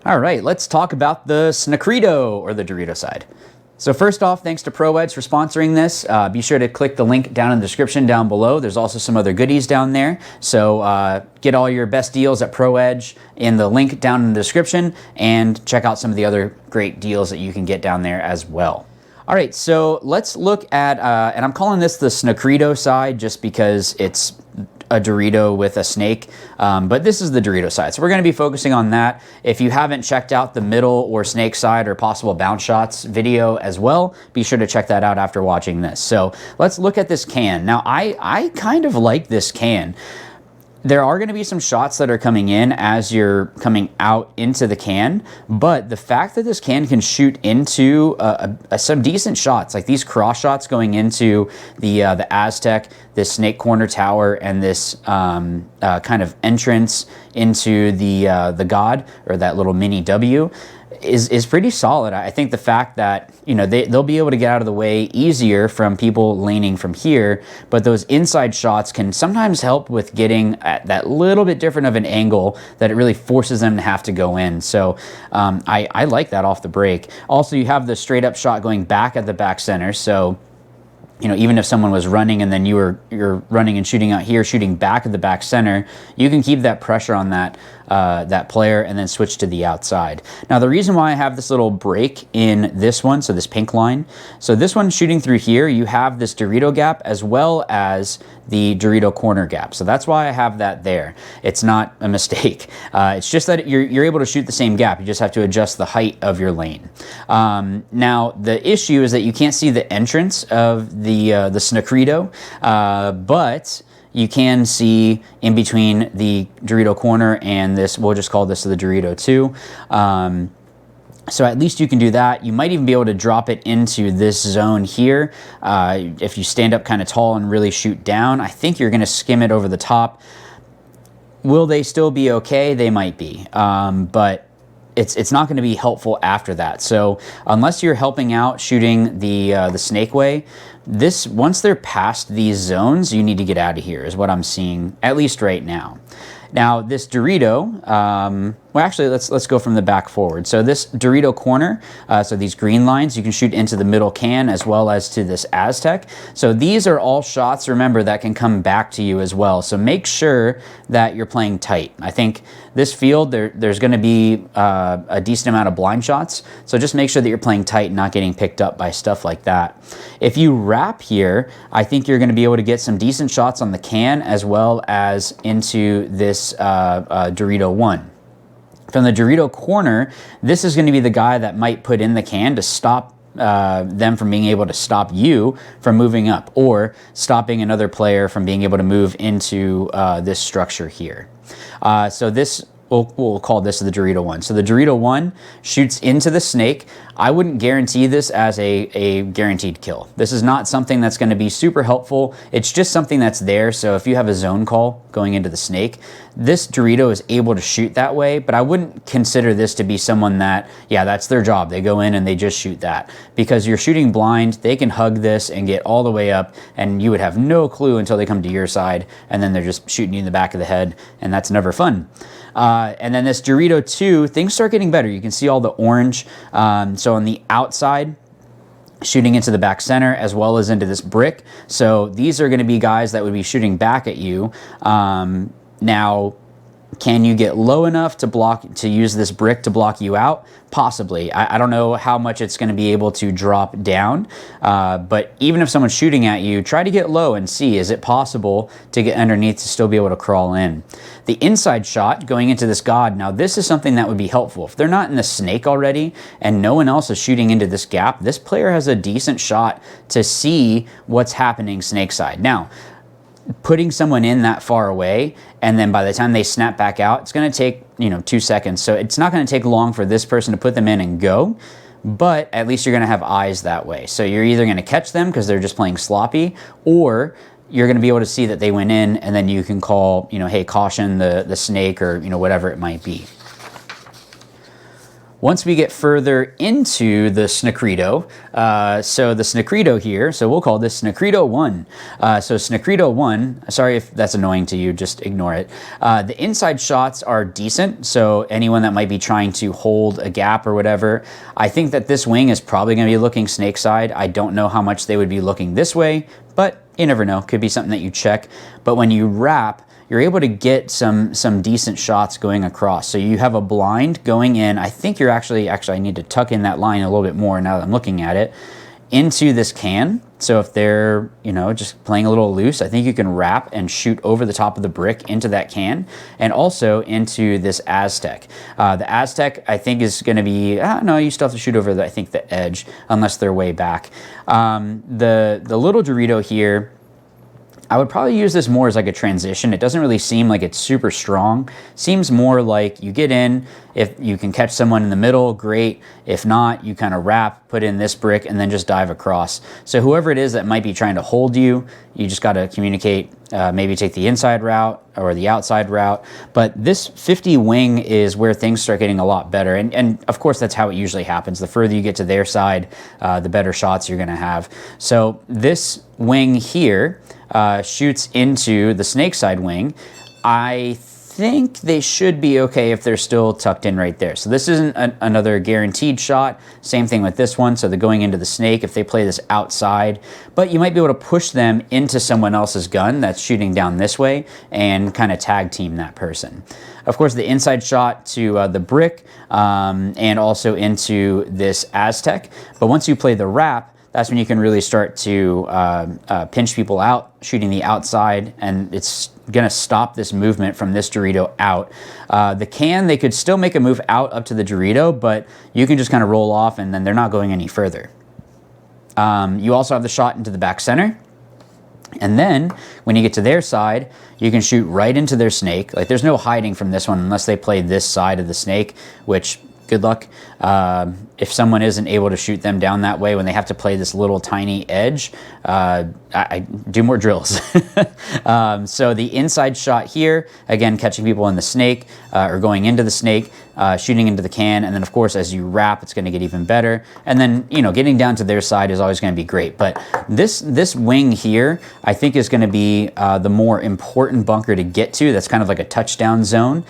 All right, let's talk about the Snakrito, or the Dorito side. So first off, thanks to ProEdge for sponsoring this. Be sure to click the link down in the description down below. There's also some other goodies down there. So get all your best deals at ProEdge in the link down in the description, and check out some of the other great deals that you can get down there as well. All right, so let's look at, and I'm calling this the Snakrito side just because it's a Dorito with a snake, but this is the Dorito side. So we're gonna be focusing on that. If you haven't checked out the middle or snake side or possible bounce shots video as well, be sure to check that out after watching this. So let's look at this can. Now I kind of like this can. There are going to be some shots that are coming in as you're coming out into the can, but the fact that this can shoot into some decent shots, like these cross shots going into the Aztec, this snake corner tower, and this kind of entrance into the God, or that little mini W, is pretty solid. I think the fact that, you know, they'll be able to get out of the way easier from people laning from here, but those inside shots can sometimes help with getting at that little bit different of an angle that it really forces them to have to go in. So I like that off the break. Also, you have the straight up shot going back at the back center. So, you know, even if someone was running and then you're running and shooting out here, shooting back at the back center, you can keep that pressure on that that player and then switch to the outside. Now, the reason why I have this little break in this one, so this pink line, so this one shooting through here, you have this Dorito gap as well as the Dorito corner gap. So that's why I have that there. It's not a mistake. It's just that you're able to shoot the same gap. You just have to adjust the height of your lane. Now, the issue is that you can't see the entrance of the Snakrito, but you can see in between the Dorito corner and this, we'll just call this the Dorito 2. So at least you can do that. You might even be able to drop it into this zone here. If you stand up kind of tall and really shoot down, I think you're gonna skim it over the top. Will they still be okay? They might be, but it's not going to be helpful after that. So unless you're helping out shooting the snake way, once they're past these zones, you need to get out of here, is what I'm seeing, at least right now. Now, this Dorito, well, actually, let's go from the back forward. So this Dorito corner, so these green lines, you can shoot into the middle can as well as to this Aztec. So these are all shots, remember, that can come back to you as well. So make sure that you're playing tight. I think this field, there's going to be a decent amount of blind shots. So just make sure that you're playing tight and not getting picked up by stuff like that. If you wrap here, I think you're going to be able to get some decent shots on the can as well as into this Dorito 1. From the Dorito corner, this is going to be the guy that might put in the can to stop them from being able to stop you from moving up, or stopping another player from being able to move into this structure here. So this, we'll call this the Dorito 1. So the Dorito 1 shoots into the snake. I wouldn't guarantee this as a guaranteed kill. This is not something that's going to be super helpful. It's just something that's there. So if you have a zone call going into the snake, this Dorito is able to shoot that way, but I wouldn't consider this to be someone that, yeah, that's their job. They go in and they just shoot that. Because you're shooting blind, they can hug this and get all the way up, and you would have no clue until they come to your side, and then they're just shooting you in the back of the head, and that's never fun. And then this Dorito 2, things start getting better. You can see all the orange. So on the outside, shooting into the back center as well as into this brick. So these are going to be guys that would be shooting back at you. Now, can you get low enough to use this brick to block you out? Possibly. I don't know how much it's going to be able to drop down, but even if someone's shooting at you, try to get low and see, is it possible to get underneath to still be able to crawl in? The inside shot going into this God, now this is something that would be helpful. If they're not in the snake already and no one else is shooting into this gap, this player has a decent shot to see what's happening snake side. Now, putting someone in that far away, and then by the time they snap back out, it's going to take, 2 seconds. So it's not going to take long for this person to put them in and go, but at least you're going to have eyes that way. So you're either going to catch them because they're just playing sloppy, or you're going to be able to see that they went in, and then you can call, hey, caution the snake, or, whatever it might be. Once we get further into the Snakrito, so the Snakrito here, so we'll call this Snakrito 1. So Snakrito 1, sorry if that's annoying to you, just ignore it. The inside shots are decent, so anyone that might be trying to hold a gap or whatever, I think that this wing is probably going to be looking snake side. I don't know how much they would be looking this way, but you never know. Could be something that you check. But when you wrap, you're able to get some decent shots going across. So you have a blind going in. I think you're actually I need to tuck in that line a little bit more now that I'm looking at it, into this can. So if they're, you know, just playing a little loose, I think you can wrap and shoot over the top of the brick into that can, and also into this Aztec. The Aztec, I think, is going to be, no, you still have to shoot over, I think, the edge, unless they're way back. The little Dorito here, I would probably use this more as like a transition. It doesn't really seem like it's super strong. Seems more like you get in, if you can catch someone in the middle, great. If not, you kind of wrap, put in this brick, and then just dive across. So whoever it is that might be trying to hold you, you just got to communicate, maybe take the inside route or the outside route. But this 50 wing is where things start getting a lot better. And of course, that's how it usually happens. The further you get to their side, the better shots you're going to have. So this wing here shoots into the snake side wing. I think they should be okay if they're still tucked in right there. So this isn't another guaranteed shot. Same thing with this one. So they're going into the snake if they play this outside, but you might be able to push them into someone else's gun that's shooting down this way and kind of tag team that person. Of course, the inside shot to the brick and also into this Aztec. But once you play the wrap, that's when you can really start to pinch people out, shooting the outside, and it's gonna stop this movement from this Dorito out. The can, they could still make a move out up to the Dorito, but you can just kind of roll off and then they're not going any further. You also have the shot into the back center. And then when you get to their side, you can shoot right into their snake. Like, there's no hiding from this one unless they play this side of the snake, which, good luck. If someone isn't able to shoot them down that way when they have to play this little tiny edge, I do more drills. So the inside shot here, again, catching people in the snake or going into the snake, shooting into the can, and then of course as you wrap, it's going to get even better. And then, you know, getting down to their side is always going to be great. But this wing here, I think, is going to be the more important bunker to get to. That's kind of like a touchdown zone,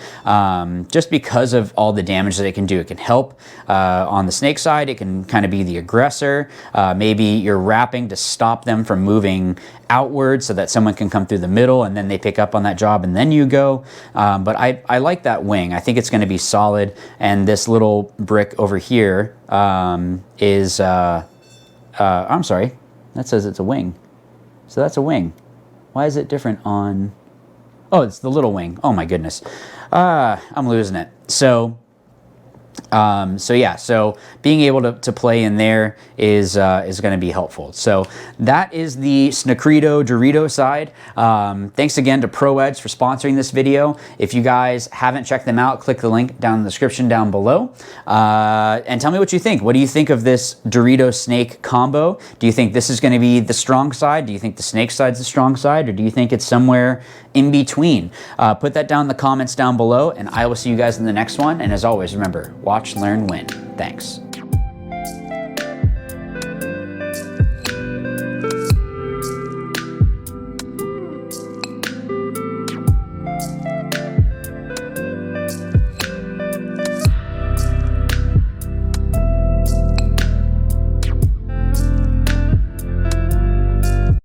just because of all the damage that it can do. It can help on the snake side. It can kind of be the aggressor. Maybe you're wrapping to stop them from moving outward so that someone can come through the middle and then they pick up on that job and then you go. But I like that wing. I think it's going to be solid. And this little brick over here is, I'm sorry, that says it's a wing. So that's a wing. Why is it different on, oh, it's the little wing. Oh my goodness. I'm losing it. So yeah, so being able to play in there is going to be helpful. So that is the Snakrito Dorito side. Thanks again to ProEdge for sponsoring this video. If you guys haven't checked them out, click the link down in the description down below. And tell me what you think. What do you think of this Dorito snake combo? Do you think this is going to be the strong side? Do you think the snake side's the strong side? Or do you think it's somewhere in between? Put that down in the comments down below, and I will see you guys in the next one. And as always, remember, watch, learn, win. Thanks.